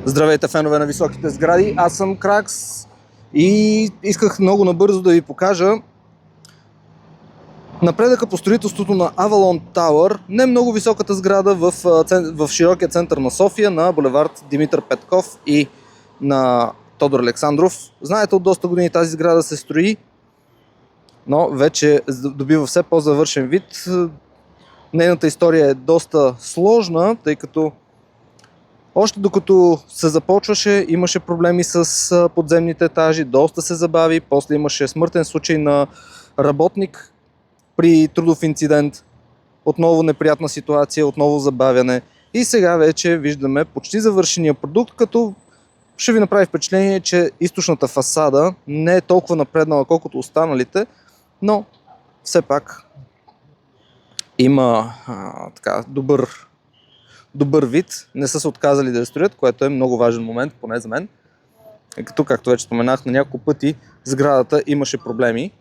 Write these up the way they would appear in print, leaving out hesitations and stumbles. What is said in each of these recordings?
Здравейте, фенове на високите сгради, аз съм Кракс и исках много набързо да ви покажа напредъка по строителството на Avalon Tower, не много високата сграда в широкия център на София, на булевард Димитър Петков и на Тодор Александров. Знаете, от доста години тази сграда се строи, но вече добива все по-завършен вид. Нейната история е доста сложна, тъй като още докато се започваше, имаше проблеми с подземните етажи, доста се забави, после имаше смъртен случай на работник при трудов инцидент, отново неприятна ситуация, отново забавяне и сега вече виждаме почти завършения продукт, като ще ви направи впечатление, че източната фасада не е толкова напреднала колкото останалите, но все пак има добър вид, не са се отказали да я строят, което е много важен момент, поне за мен. Като, както вече споменах на няколко пъти, сградата имаше проблеми.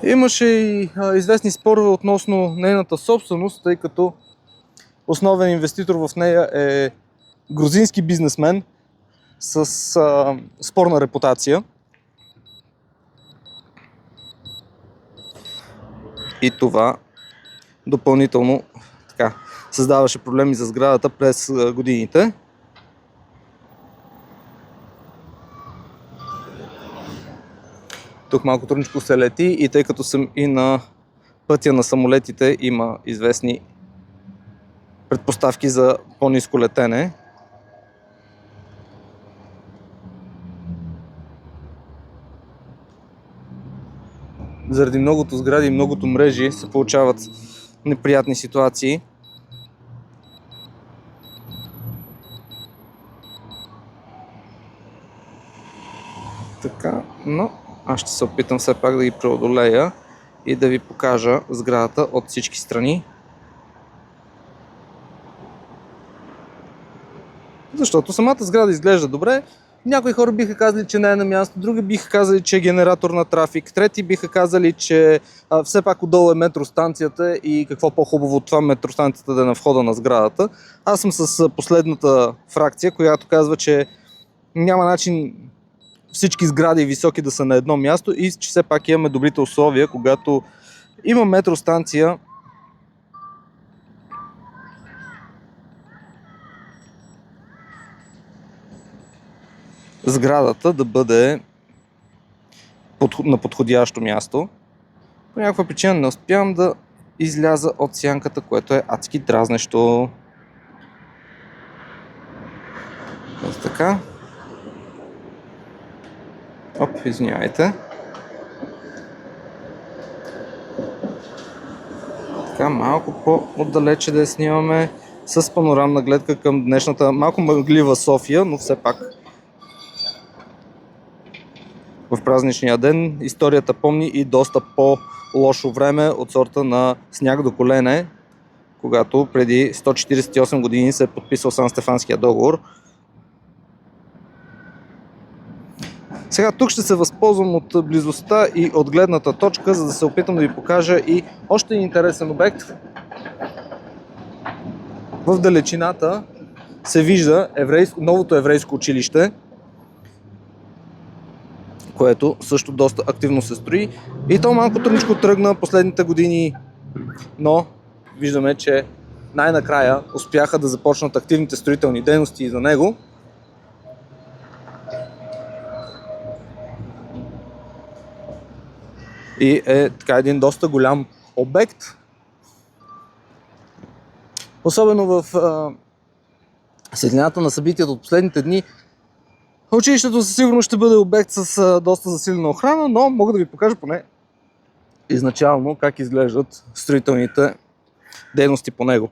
Имаше и известни спорове относно нейната собственост, тъй като основен инвеститор в нея е грузински бизнесмен с спорна репутация. И това допълнително създаваше проблеми за сградата през годините. Тук малко трудничко се лети и тъй като съм и на пътя на самолетите, има известни предпоставки за по-ниско летене. Заради многото сгради и многото мрежи се получават неприятни ситуации. Така, но аз ще се опитам все пак да ги преодолея и да ви покажа сградата от всички страни. Защото самата сграда изглежда добре. Някои хора биха казали, че не е на място, други биха казали, че е генератор на трафик, трети биха казали, че все пак отдолу е метростанцията и какво по-хубаво от това метростанцията да е на входа на сградата. Аз съм с последната фракция, която казва, че няма начин всички сгради високи да са на едно място и че все пак имаме добрите условия, когато има метростанция, сградата да бъде на подходящо място. По някаква причина не успявам да изляза от сянката, което е адски дразнещо. Ето така. Оп, извинявайте. Така, малко по-отдалече да я снимаме с панорамна гледка към днешната малко мъглива София, но все пак в празничния ден историята помни и доста по-лошо време от сорта на сняг до колене, когато преди 148 години се е подписал Сан-Стефанския договор. Сега тук ще се възползвам от близостта и от гледната точка, за да се опитам да ви покажа и още един интересен обект. В далечината се вижда новото еврейско училище, което също доста активно се строи. И то малко тръгничко тръгна последните години, но виждаме, че най-накрая успяха да започнат активните строителни дейности за него. И е така един доста голям обект. Особено в светлината на събитията от последните дни, училището със сигурност ще бъде обект с доста засилена охрана, но мога да ви покажа поне изначално как изглеждат строителните дейности по него.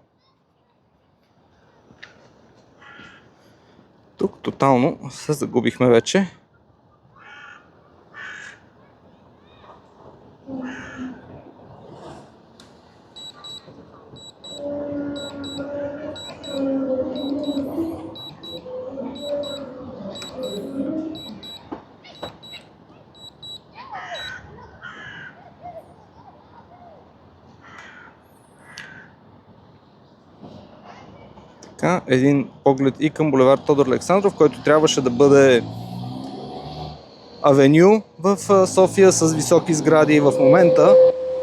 Тук тотално се загубихме вече. Така, един поглед и към булевард Тодор Александров, който трябваше да бъде авеню в София с високи сгради в момента.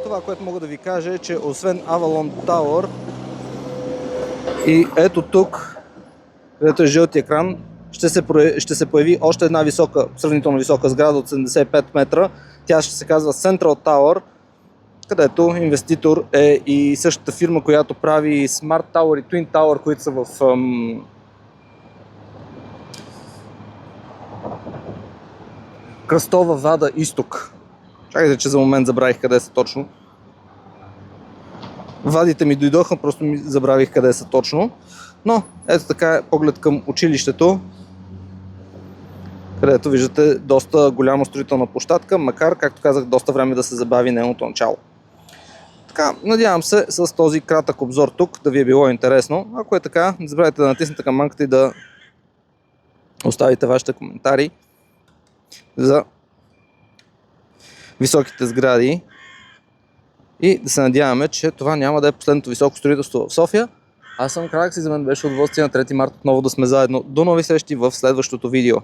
Това, което мога да ви кажа е, че освен Avalon Tower и ето тук, където е жълти екран, ще се появи още една висока, сравнително висока сграда от 75 метра. Тя ще се казва Central Tower, където инвеститор е и същата фирма, която прави Smart Tower и Twin Tower, които са в Кръстова Вада изток. Чакайте, че за момент забравих къде са точно. Вадите ми дойдоха, просто ми забравих къде са точно. Но ето така е поглед към училището, където виждате доста голяма строителна площадка, макар, както казах, доста време да се забави нейното начало. Така, надявам се с този кратък обзор тук да ви е било интересно. Ако е така, не забравяйте да натиснете камънката и да оставите вашите коментари за високите сгради и да се надяваме, че това няма да е последното високо строителство в София. Аз съм Кралекс и за мен беше удоволствие на 3 марта отново да сме заедно. До нови срещи в следващото видео.